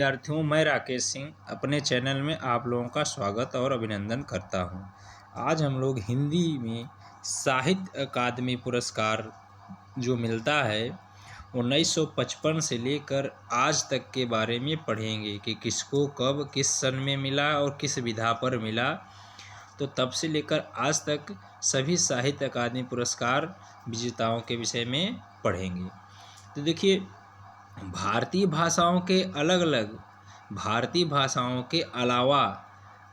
विद्यार्थियों, मैं राकेश सिंह अपने चैनल में आप लोगों का स्वागत और अभिनंदन करता हूं। आज हम लोग हिंदी में साहित्य अकादमी पुरस्कार जो मिलता है 1955 से लेकर आज तक के बारे में पढ़ेंगे कि किसको कब किस सन में मिला और किस विधा पर मिला। तो तब से लेकर आज तक सभी साहित्य अकादमी पुरस्कार विजेताओं के विषय में पढ़ेंगे। तो देखिए, भारतीय भाषाओं के अलावा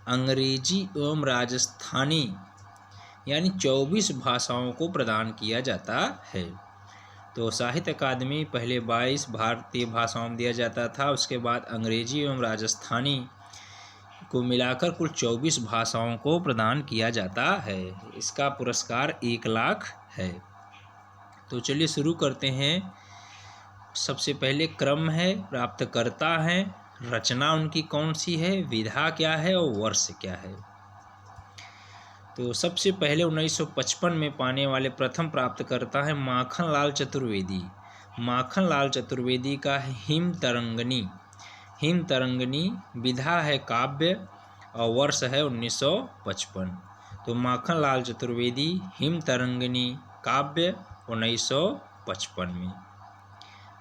अंग्रेजी एवं राजस्थानी यानी 24 भाषाओं को प्रदान किया जाता है। तो साहित्य अकादमी पहले 22 भारतीय भाषाओं में दिया जाता था, उसके बाद अंग्रेजी एवं राजस्थानी को मिलाकर कुल 24 भाषाओं को प्रदान किया जाता है। इसका पुरस्कार 1 लाख है। तो चलिए शुरू करते हैं। सबसे पहले क्रम है, प्राप्तकर्ता है, रचना उनकी कौन सी है, विधा क्या है और वर्ष क्या है। तो सबसे पहले 1955 में पाने वाले प्रथम प्राप्तकर्ता है माखनलाल चतुर्वेदी। माखनलाल चतुर्वेदी का है हिम तरंगिणी, विधा है काव्य और वर्ष है 1955। तो माखनलाल चतुर्वेदी हिम तरंगिणी काव्य 1955 में।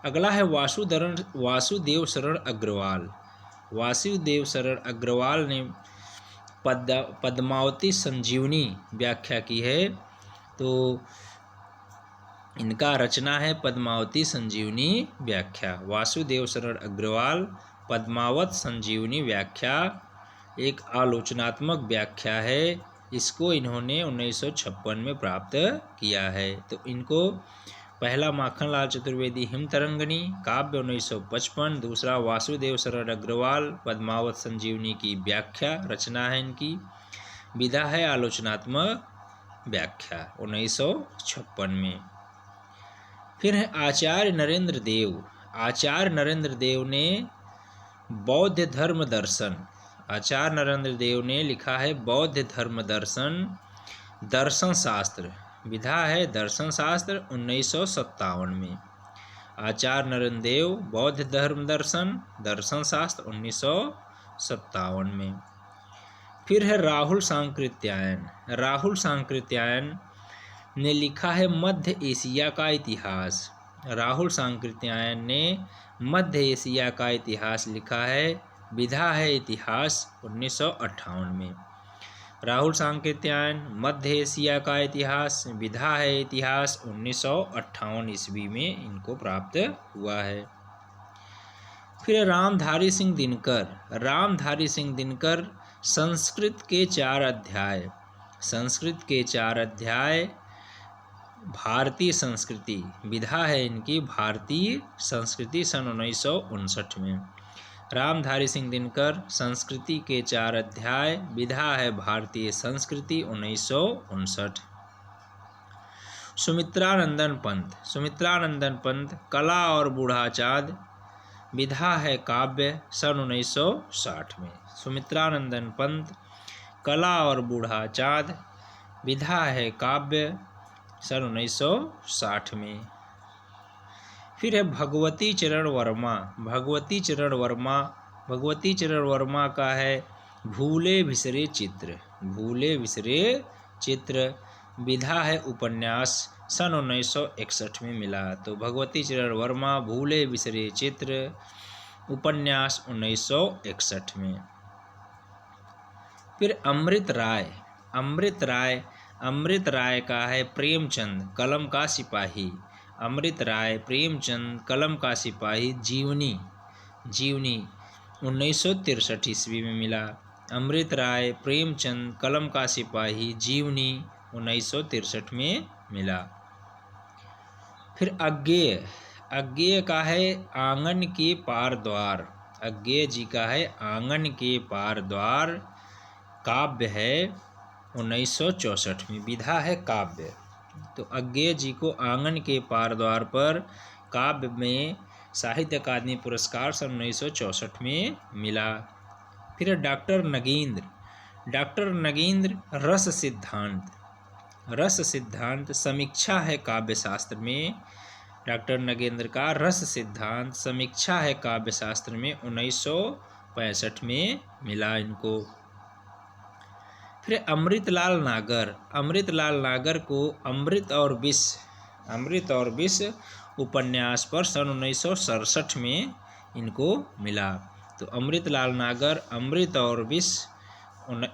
अगला है वासुदेव शरण अग्रवाल। वासुदेव शरण अग्रवाल ने पद्मावती संजीवनी व्याख्या की है। तो इनका रचना है पद्मावती संजीवनी व्याख्या। वासुदेव शरण अग्रवाल पद्मावत संजीवनी व्याख्या एक आलोचनात्मक व्याख्या है। इसको इन्होंने 1956 में प्राप्त किया है। तो इनको पहला माखनलाल चतुर्वेदी हिम तरंगिणी काव्य 1955, दूसरा वासुदेव शरण अग्रवाल पद्मावत संजीवनी की व्याख्या रचना है इनकी, विधा है आलोचनात्मक व्याख्या 1956 में। फिर है आचार्य नरेंद्र देव। आचार्य नरेंद्र देव ने बौद्ध धर्म दर्शन, आचार्य नरेंद्र देव ने लिखा है बौद्ध धर्म दर्शन शास्त्र, विधा है दर्शन शास्त्र 1957 में। आचार्य नरेंद्र देव बौद्ध धर्म दर्शन शास्त्र 1957 में। फिर है राहुल सांकृत्यायन। राहुल सांकृत्यायन ने लिखा है मध्य एशिया का इतिहास। राहुल सांकृत्यायन ने मध्य एशिया का इतिहास लिखा है, विधा है इतिहास 1958 में। राहुल सांकृत्यायन मध्य एशिया का इतिहास, विधा है इतिहास 1958 ईस्वी में इनको प्राप्त हुआ है। फिर रामधारी सिंह दिनकर। रामधारी सिंह दिनकर संस्कृत के 4 अध्याय भारतीय संस्कृति, विधा है इनकी भारतीय संस्कृति सन 1959 में। रामधारी सिंह दिनकर संस्कृति के 4 अध्याय, विधा है भारतीय संस्कृति 1959। सुमित्रानंदन पंत कला और बूढ़ा चाँद, विधा है काव्य सन 1960 में। सुमित्रानंदन पंत कला और बूढ़ा चाँद, विधा है काव्य सन 1960 में। फिर है भगवती चरण वर्मा का है भूले बिसरे चित्र, विधा है उपन्यास सन 1961 में मिला। तो भगवती चरण वर्मा भूले बिसरे चित्र उपन्यास 1961 में। फिर अमृत राय का है प्रेमचंद कलम का सिपाही। अमृत राय प्रेमचंद कलम का सिपाही जीवनी 1963 ईस्वी में मिला। अमृत राय प्रेमचंद कलम का सिपाही जीवनी 1963 में मिला। फिर अज्ञेय का है आंगन के पार द्वार। अज्ञेय जी का है आंगन के पार द्वार, काव्य है 1964 में, विधा है काव्य। तो अज्ञेय जी को आंगन के पार द्वार पर काव्य में साहित्य अकादमी पुरस्कार सन 1964 में मिला। फिर डॉक्टर नगेंद्र रस सिद्धांत समीक्षा है काव्य शास्त्र में, डॉक्टर नगेंद्र का रस सिद्धांत समीक्षा है काव्यशास्त्र में 1965 में मिला इनको। फिर अमृतलाल नागर को अमृत और विष उपन्यास पर सन 1967 में इनको मिला। तो अमृतलाल नागर अमृत और विष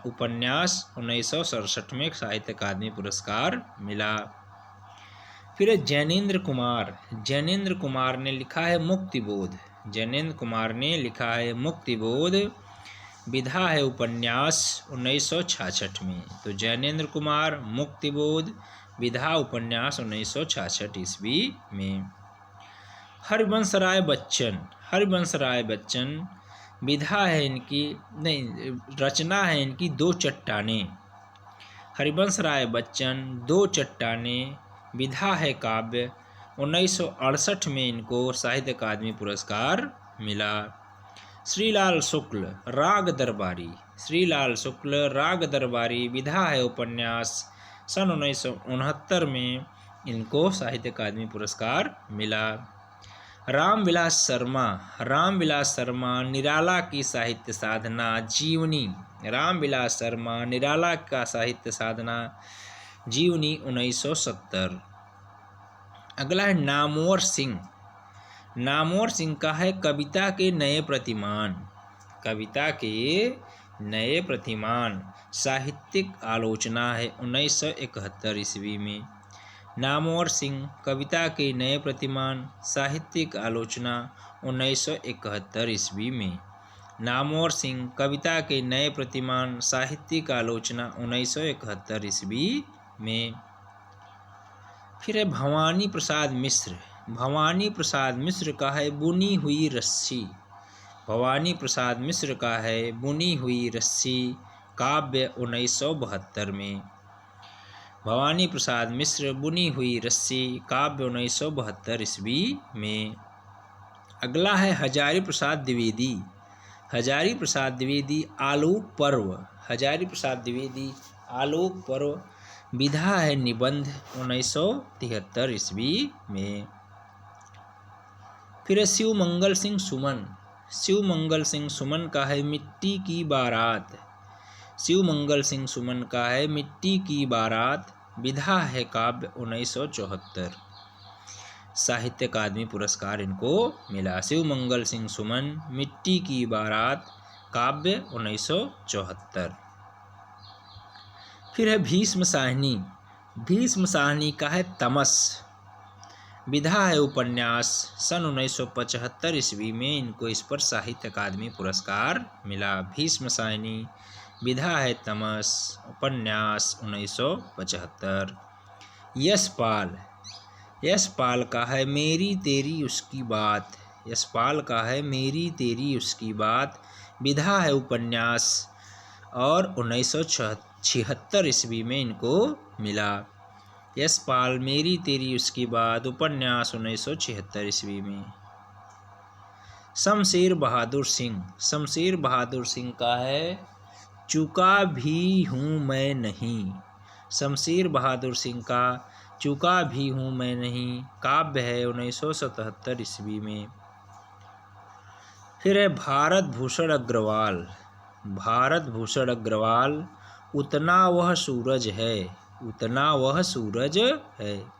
उपन्यास 1967 में साहित्य अकादमी पुरस्कार मिला। फिर जैनेन्द्र कुमार ने लिखा है मुक्तिबोध। जैनेन्द्र कुमार ने लिखा है मुक्तिबोध, विधा है उपन्यास 1966 में। तो जैनेन्द्र कुमार मुक्तिबोध, विधा उपन्यास 1966 ईस्वी में। हरिवंश राय बच्चन विधा है इनकी रचना है इनकी दो चट्टानें। हरिवंश राय बच्चन दो चट्टानें, विधा है काव्य। 1968 में इनको साहित्य अकादमी पुरस्कार मिला। श्रीलाल शुक्ल राग दरबारी, विधा है उपन्यास। सन 1969 में इनको साहित्य अकादमी पुरस्कार मिला। रामविलास शर्मा निराला की साहित्य साधना जीवनी। रामविलास शर्मा निराला का साहित्य साधना जीवनी 1970। अगला है नामवर सिंह का है कविता के नए प्रतिमान, साहित्यिक आलोचना है 1971 ईस्वी में। नामवर सिंह कविता के नए प्रतिमान, साहित्यिक आलोचना 1971 ईस्वी में। नामवर सिंह कविता के नए प्रतिमान, साहित्यिक आलोचना 1971 ईस्वी में। फिर है भवानी प्रसाद मिश्र का है बुनी हुई रस्सी। भवानी प्रसाद मिश्र का है बुनी हुई रस्सी, काव्य 1972 में। भवानी प्रसाद मिश्र बुनी हुई रस्सी, काव्य 1972 ईस्वी में। अगला है हजारी प्रसाद द्विवेदी आलोक पर्व, विधा है निबंध 1973 ईस्वी में। फिर शिवमंगल सिंह सुमन का है मिट्टी की बारात, विधा है काव्य 1974। साहित्य अकादमी पुरस्कार इनको मिला। शिवमंगल सिंह सुमन, मिट्टी की बारात, काव्य 1974। फिर है भीष्म साहनी का है तमस, विधा है उपन्यास। सन 1975 ईस्वी में इनको इस पर साहित्य अकादमी पुरस्कार मिला। भीष्म साहनी, विधा है तमस, उपन्यास 1975। यशपाल का है मेरी तेरी उसकी बात, विधा है उपन्यास और 1976 ईस्वी में इनको मिला। यशपाल मेरी तेरी उसकी बात, उपन्यास 1976 ईस्वी में। शमशेर बहादुर सिंह का है चुका भी हूँ मैं नहीं। शमशेर बहादुर सिंह का चुका भी हूँ मैं नहीं, काव्य है 1977 ईस्वी में। फिर है भारत भूषण अग्रवाल, उतना वह सूरज है,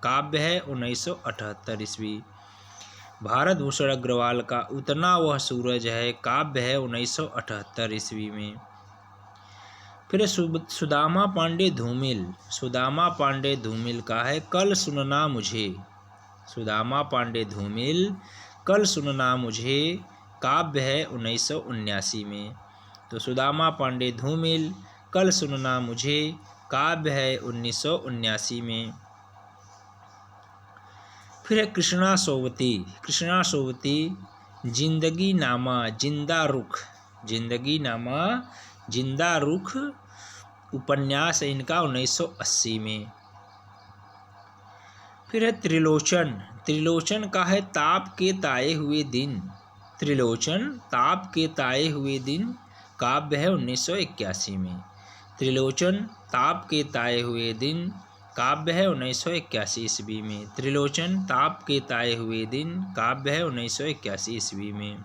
काव्य है 1978 ईस्वी। भारत भूषण अग्रवाल का उतना वह सूरज है, काव्य है 1978 ईस्वी में। फिर सुदामा पांडे धूमिल का है कल सुनना मुझे, काव्य है 1979 में। तो सुदामा पांडे धूमिल, कल सुनना मुझे, काव्य है 1979 में। फिर है कृष्णा सोवती जिंदगी नामा जिंदा रुख, उपन्यास है इनका 1980 में। फिर है त्रिलोचन का है ताप के ताए हुए दिन, काव्य है 1981 में। त्रिलोचन ताप के ताए हुए दिन, काव्य है 1981 ईस्वी में। त्रिलोचन ताप के ताए हुए दिन काव्य है 1981 ईस्वी में।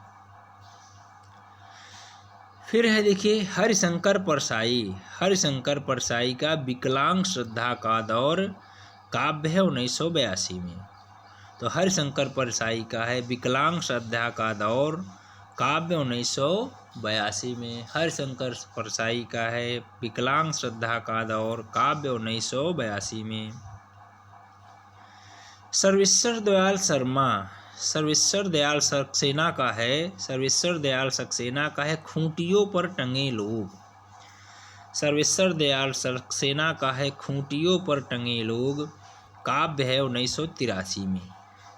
फिर है देखिए हरिशंकर परसाई। हरिशंकर परसाई का विकलांग श्रद्धा का दौर काव्य है 1982 में। तो हरिशंकर परसाई का है विकलांग श्रद्धा का दौर काव्य 1982 में। हरिशंकर परसाई का है विकलांग श्रद्धा का दौर काव्य 1982 में। सर्वेश्वर दयाल शर्मा, सर्वेश्वर दयाल सक्सेना का है, सर्वेश्वर दयाल सक्सेना का है खूंटियों पर टंगे लोग। सर्वेश्वर दयाल सक्सेना का है खूंटियों पर टंगे लोग काव्य है 1983 में।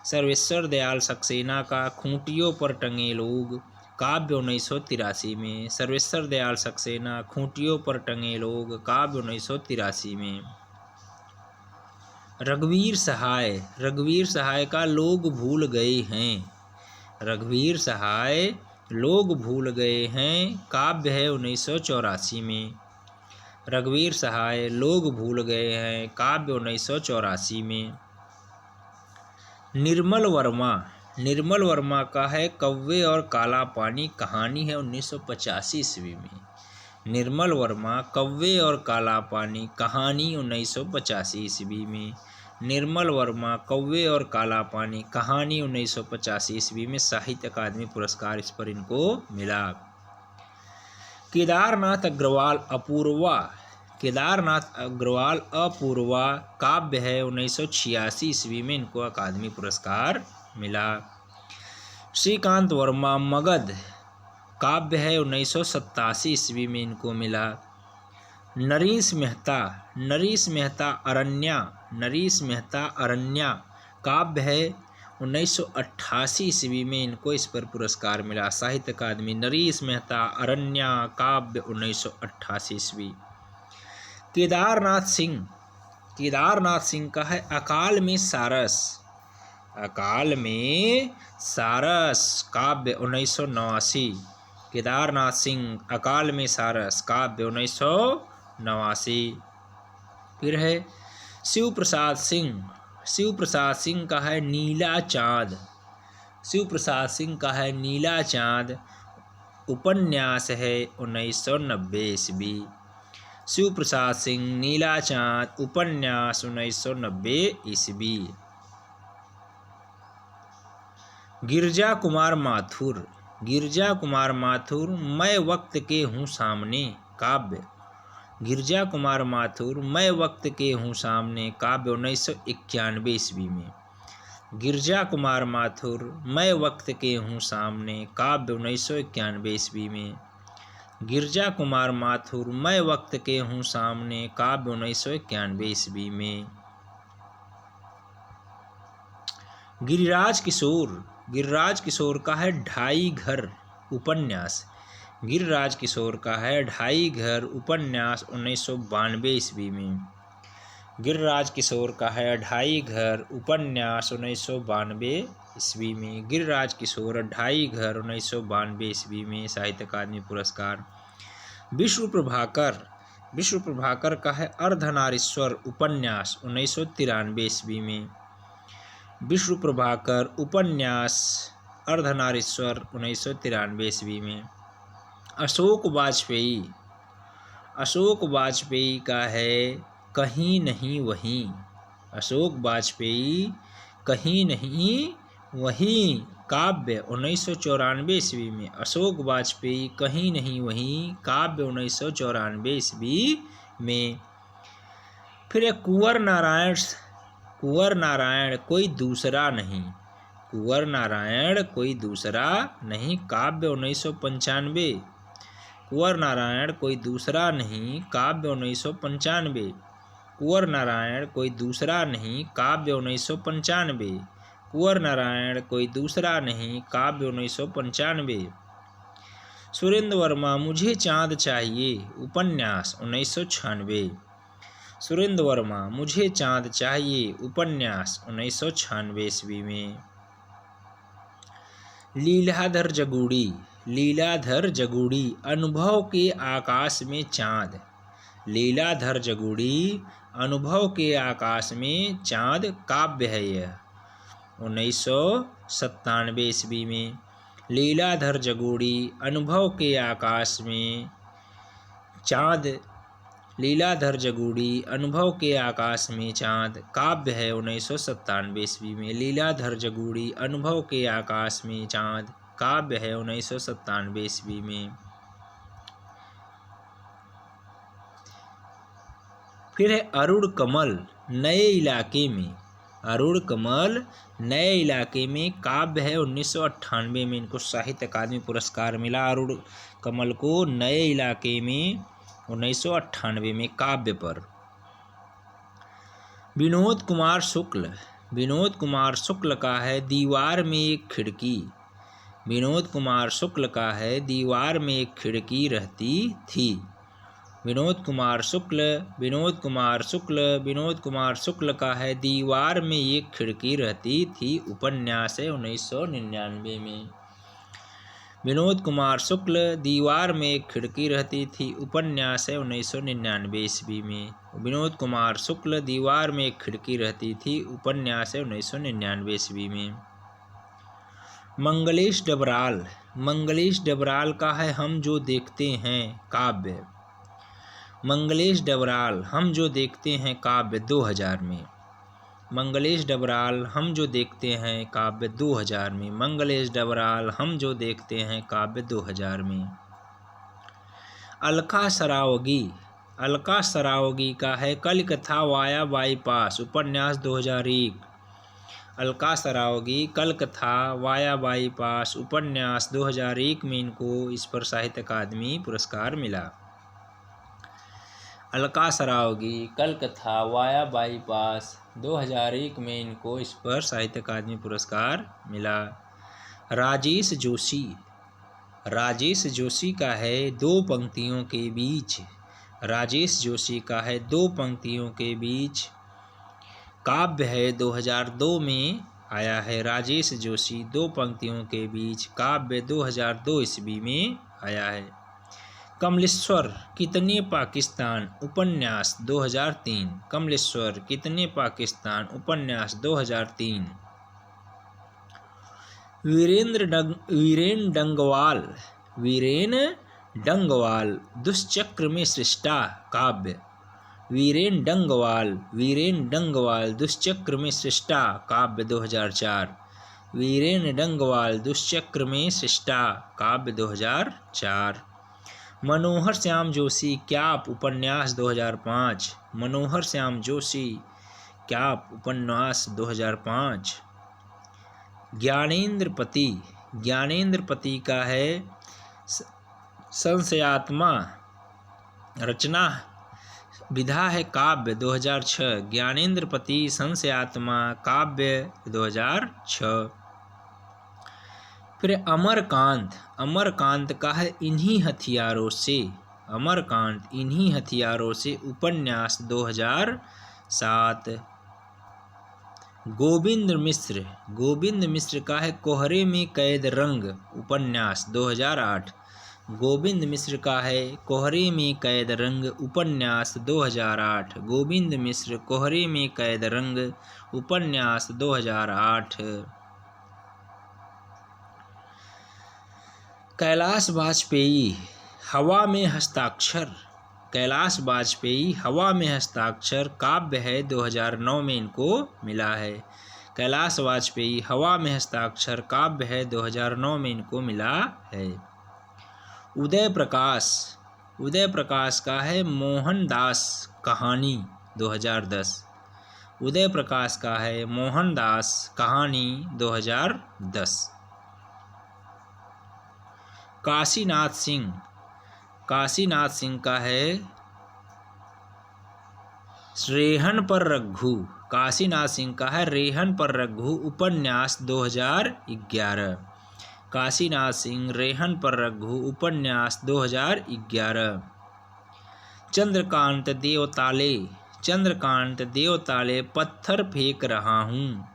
सर्वेश्वर दयाल सक्सेना का खूंटियों पर टंगे लोग काव्य 1983 में। सर्वेश्वर दयाल सक्सेना खूंटियों पर टंगे लोग काव्य 1983 में। रघुवीर सहाय, रघुवीर सहाय का लोग भूल गए हैं। रघुवीर सहाय लोग भूल गए हैं काव्य है 1984 में। रघुवीर सहाय लोग भूल गए हैं काव्य 1984 में। निर्मल वर्मा, निर्मल वर्मा का है कौवे और काला पानी कहानी है 1985 ईस्वी में। निर्मल वर्मा कौवे और काला पानी कहानी 1985 ईस्वी में। निर्मल वर्मा कौवे और काला पानी कहानी 1985 ईस्वी में साहित्य अकादमी पुरस्कार इस पर इनको मिला। केदारनाथ अग्रवाल अपूर्वा, केदारनाथ अग्रवाल अपूर्वा काव्य है 1986 ईस्वी में इनको अकादमी पुरस्कार मिला। श्रीकांत वर्मा मगध काव्य है 1987 ईस्वी में इनको मिला। नरेश मेहता, नरेश मेहता अरण्या, नरेश मेहता अरण्या काव्य है 1988 ईस्वी में इनको इस पर पुरस्कार मिला। साहित्य अकादमी नरेश मेहता अरण्या काव्य 1988 ईस्वी। केदारनाथ सिंह, केदारनाथ सिंह का है अकाल में सारस, अकाल में सारस काव्य 1989। केदारनाथ सिंह अकाल में सारस काव्य 1989। फिर है शिव प्रसाद सिंह, शिव प्रसाद सिंह का है नीला चाँद, शिव प्रसाद सिंह का है नीला चाँद उपन्यास है 1990 ईस्वी। शिव प्रसाद सिंह नीला चाँद उपन्यास 1990 ईस्वी। गिरजा कुमार माथुर, गिरजा कुमार माथुर मैं वक्त के हूँ सामने काव्य। गिरजा कुमार माथुर मैं वक्त के हूँ सामने काव्य 1991 ईस्वी में। गिरजा कुमार माथुर मैं वक्त के हूँ सामने काव्य 1991 ईस्वी में। गिरजा कुमार माथुर मैं वक्त के हूँ सामने काव्य 1991 ईस्वी में। गिरिराज किशोर, गिरिराज किशोर का है ढाई घर उपन्यास। गिरिराज किशोर का है ढाई घर उपन्यास 1992 ईस्वी में। गिरिराज किशोर का है ढाई घर उपन्यास 1992 ईस्वी में। गिरिराज किशोर ढाई घर 1992 ईस्वी में साहित्य अकादमी पुरस्कार। विश्व प्रभाकर, विश्व प्रभाकर का है अर्धनारीश्वर उपन्यास 1993 ईस्वी में। विश्व प्रभाकर उपन्यास अर्धनारीश्वर 1993 ईस्वी में। अशोक वाजपेयी, अशोक वाजपेयी का है कहीं नहीं वहीं। अशोक वाजपेयी कहीं नहीं वहीं काव्य 1994 ईस्वी में। अशोक वाजपेयी कहीं नहीं वहीं काव्य 1994 ईस्वी में। फिर एक कुंवर नारायण, कुंवर नारायण कोई दूसरा नहीं, कुंवर नारायण कोई दूसरा नहीं काव्य 1995। कुंवर नारायण कोई दूसरा नहीं काव्य 1995। कुंवर नारायण कोई दूसरा नहीं काव्य 1995। कुंवर नारायण कोई दूसरा नहीं काव्य 1995। सुरेंद्र वर्मा मुझे चाँद चाहिए उपन्यास 1996। सुरेंद्र वर्मा मुझे चाँद चाहिए उपन्यास 1996 ईस्वी में। लीलाधर जगूड़ी, लीलाधर जगूड़ी अनुभव के आकाश में चाँद। लीलाधर जगूड़ी अनुभव के आकाश में चाँद काव्य है यह 1997 ईस्वी में। लीलाधर जगोड़ी अनुभव के आकाश में चाँद, लीलाधर जगोड़ी अनुभव के आकाश में चाँद काव्य है 1997 ईस्वी में। लीलाधर जगोड़ी अनुभव के आकाश में चाँद काव्य है 1997 ईस्वी में। फिर है अरुण कमल नए इलाके में। अरुण कमल नए इलाके में काव्य है 1998 में। इनको साहित्य अकादमी पुरस्कार मिला अरुण कमल को नए इलाके में 1998 में काव्य पर। विनोद कुमार शुक्ल, विनोद कुमार शुक्ल का है दीवार में एक खिड़की। विनोद कुमार शुक्ल का है दीवार में एक खिड़की रहती थी। विनोद कुमार शुक्ल, विनोद कुमार शुक्ल, विनोद कुमार शुक्ल का है दीवार में एक खिड़की रहती थी उपन्यास है 1999 में। विनोद कुमार शुक्ल दीवार में एक खिड़की रहती थी उपन्यास है 1999 ईस्वी में। विनोद कुमार शुक्ल दीवार में एक खिड़की रहती थी उपन्यास है 1999 ईस्वी में। मंगलेश डबराल, मंगलेश डबराल का है हम जो देखते हैं काव्य। मंगलेश डबराल हम जो देखते हैं काव्य 2000 में। मंगलेश डबराल हम जो देखते हैं काव्य 2000 में। मंगलेश डबराल हम जो देखते हैं काव्य 2000 में। अलका सरावगी, अलका सरावगी का है कलकत्ता वाया बाईपास उपन्यास 2001। अलका सरावगी कलकत्ता वाया बाईपास उपन्यास 2001 में इनको इस पर साहित्य अकादमी पुरस्कार मिला। अलका सरावगी कलकत्ता वाया बाईपास 2001 में इनको इस पर साहित्य अकादमी पुरस्कार मिला। राजेश जोशी, राजेश जोशी का है दो पंक्तियों के बीच। राजेश जोशी का है दो पंक्तियों के बीच काव्य है 2002 में आया है। राजेश जोशी दो पंक्तियों के बीच काव्य 2002 ईस्वी में आया है। कमलेश्वर कितने पाकिस्तान उपन्यास 2003। कमलेश्वर कितने पाकिस्तान उपन्यास 2003। वीरेन डंगवाल, वीरेन डंगवाल दुष्चक्र में सृष्टा काव्य। वीरेन डंगवाल, वीरेन डंगवाल दुष्चक्र में सृष्टा काव्य 2004। वीरेन डंगवाल दुष्चक्र में सृष्टा काव्य 2004। मनोहर श्याम जोशी क्याप उपन्यास 2005। मनोहर श्याम जोशी क्याप उपन्यास 2005। ज्ञानेंद्रपति, ज्ञानेंद्रपति का है संशयात्मा रचना विधा है काव्य 2006। ज्ञानेंद्रपति संशयात्मा काव्य 2006। फिर अमरकांत, अमरकांत का है इन्हीं हथियारों से। अमरकांत इन्हीं हथियारों से उपन्यास 2007। गोविंद मिश्र, गोविंद मिश्र का है कोहरे में कैद रंग उपन्यास 2008। गोविंद मिश्र का है कोहरे में कैद रंग उपन्यास 2008। गोविंद मिश्र कोहरे में कैद रंग उपन्यास 2008। कैलाश वाजपेयी हवा में हस्ताक्षर, कैलाश वाजपेयी हवा में हस्ताक्षर काव्य है 2009 में इनको मिला है। कैलाश वाजपेयी हवा में हस्ताक्षर काव्य है 2009 में इनको मिला है। उदय प्रकाश, उदय प्रकाश का है मोहनदास कहानी 2010। उदय प्रकाश का है मोहनदास कहानी 2010। काशीनाथ सिंह, काशीनाथ सिंह का है रेहन पर रघु। काशीनाथ सिंह का है रेहन पर रघु उपन्यास 2011। काशीनाथ सिंह रेहन पर रघु उपन्यास 2011। चंद्रकांत देवताले, चंद्रकांत देवताले पत्थर फेंक रहा हूँ।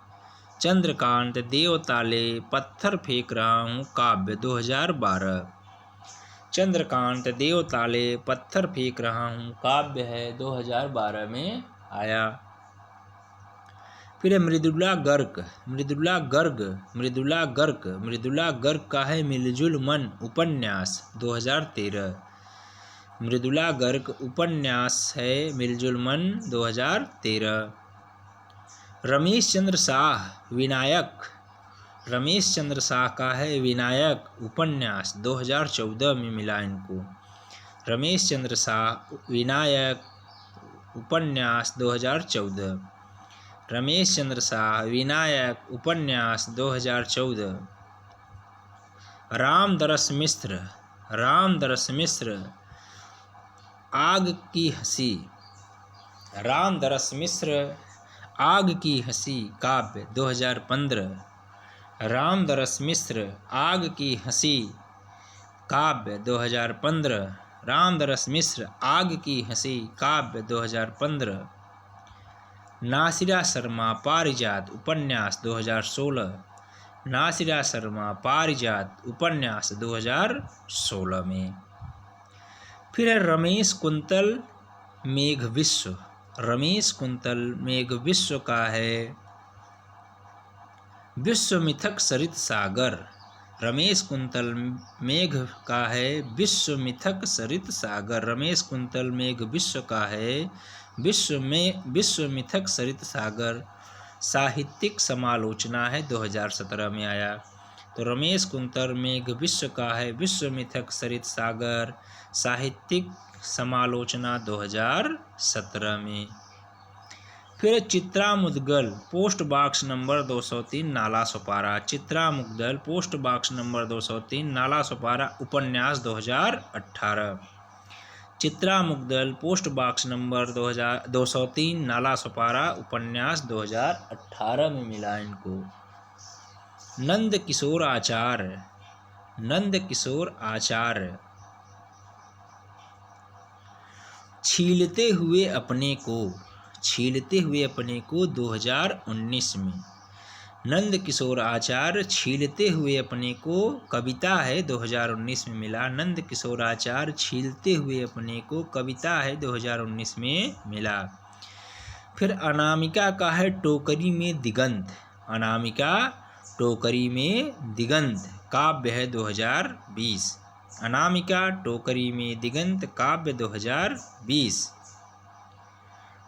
चंद्रकांत देवताले पत्थर फेंक रहा हूँ काव्य 2012। चंद्रकांत देवताले पत्थर फेंक रहा हूँ काव्य है 2012 में आया। फिर है मृदुला गर्ग। मृदुला गर्ग, मृदुला गर्ग, मृदुला गर्ग का है मिलजुल मन उपन्यास 2013। मृदुला गर्ग उपन्यास है मिलजुल मन 2013। रमेश चंद्र शाह विनायक। रमेश चंद्र शाह का है विनायक उपन्यास 2014 में मिला इनको। रमेश चंद्र शाह विनायक उपन्यास 2014। रमेश चंद्र शाह विनायक उपन्यास 2014। रामदरस मिश्र। रामदरस मिश्र आग की हंसी। रामदरस मिश्र आग की हंसी काव्य 2015। रामदरस मिश्र आग की हंसी काव्य 2015। रामदरस मिश्र आग की हंसी काव्य 2015। नासिरा शर्मा पारिजात उपन्यास 2016। नासिरा शर्मा पारिजात उपन्यास 2016 में। फिर है रमेश कुंतल मेघविश्व। रमेश कुंतल मेघविश्व का है विश्वमिथक सरित सागर। रमेश कुंतल मेघ का है विश्वमिथक सरित सागर। रमेश कुंतल मेघ विश्व का है विश्वमिथक सरित सागर। साहित्यिक समालोचना है 2017 में आया। तो रमेश कुंतल मेघ विश्व का है विश्वमिथक सरित सागर, साहित्यिक समालोचना 2017 में। फिर Chitra Mudgal post box number 203 Nala Sopara. Chitra Mudgal post box number 203 Nala Sopara उपन्यास 2018। Chitra Mudgal post box number 203 Nala Sopara उपन्यास 2018 में मिला इनको। नंद किशोर आचार्य। नंद किशोर आचार्य छीलते हुए अपने को। छीलते हुए अपने को 2019 में। नंद किशोर आचार्य छीलते हुए अपने को कविता है 2019 में मिला। नंद किशोर आचार्य छीलते हुए अपने को कविता है 2019 में मिला। फिर अनामिका का है टोकरी में दिगंत। अनामिका टोकरी में दिगंत काव्य है 2020। अनामिका टोकरी में दिगंत काव्य 2020।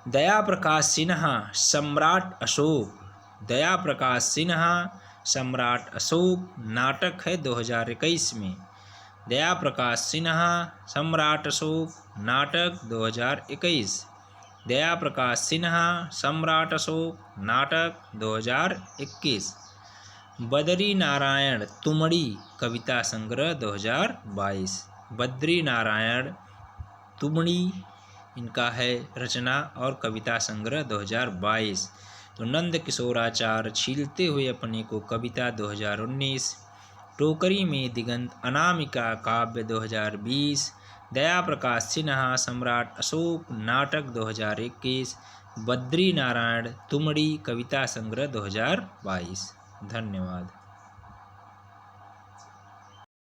दया प्रकाश सिन्हा सम्राट अशोक। दया प्रकाश सिन्हा सम्राट अशोक नाटक है 2021 में। दया प्रकाश सिन्हा सम्राट अशोक नाटक 2021। दया प्रकाश सिन्हा सम्राट अशोक नाटक 2021। बद्री नारायण तुमड़ी कविता संग्रह 2022। बद्री नारायण तुमड़ी इनका है रचना और कविता संग्रह 2022। तो नंद किशोर आचार्य छीलते हुए अपने को कविता 2019। टोकरी में दिगंत अनामिका काव्य 2020। दया प्रकाश सिन्हा सम्राट अशोक नाटक 2021। बद्री नारायण तुमड़ी कविता संग्रह 2022। धन्यवाद।